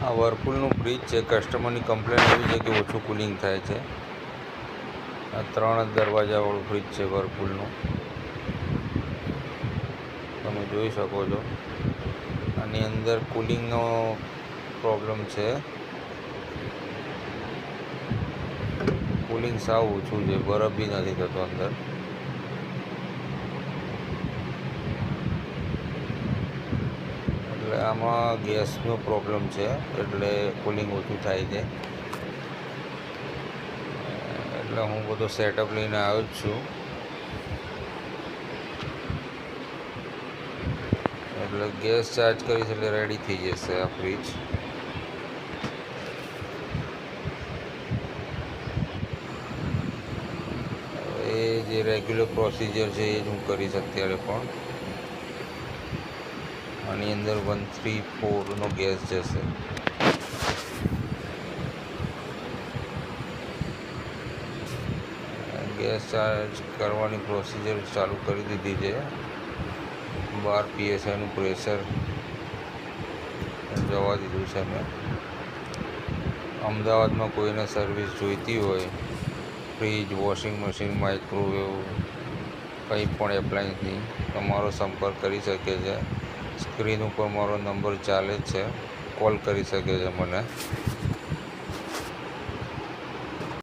આ વર્લપૂલનું ફ્રીજ છે. કસ્ટમરની કમ્પ્લેન એવી છે કે ઓછું કુલિંગ થાય છે. આ 3 જ દરવાજાવાળું ફ્રીજ છે વર્લપૂલનું, તમે જોઈ શકો છો. આની અંદર કુલિંગનો પ્રોબ્લેમ છે. કુલિંગ સાવ ઓછું છે, બરફ બી નથી થતો અંદર. એટલે આમાં ગેસનો પ્રોબ્લેમ છે, એટલે કુલિંગ ઓછું થાય છે. એટલે હું બધો સેટઅપ લઈને આવ્યો જ છું. એટલે ગેસ ચાર્જ કરીશ એટલે રેડી થઈ જશે આ ફ્રીજ. એ જે રેગ્યુલર પ્રોસિજર છે એ જ હું કરીશ અત્યારે. પણ આની અંદર 134નો ગેસ જશે. ગેસ ચાર્જ કરવાની પ્રોસિજર ચાલુ કરી દીધી છે. 12 PSIનું પ્રેશર જવા દીધું છે મેં. અમદાવાદમાં કોઈને સર્વિસ જોઈતી હોય, ફ્રીજ, વોશિંગ મશીન, માઇક્રોવેવ, કંઈ પણ એપ્લાયન્સની, તમારો સંપર્ક કરી શકે છે. સ્ક્રીન ઉપર મારો નંબર ચાલે જ છે, કોલ કરી શકે છે મને.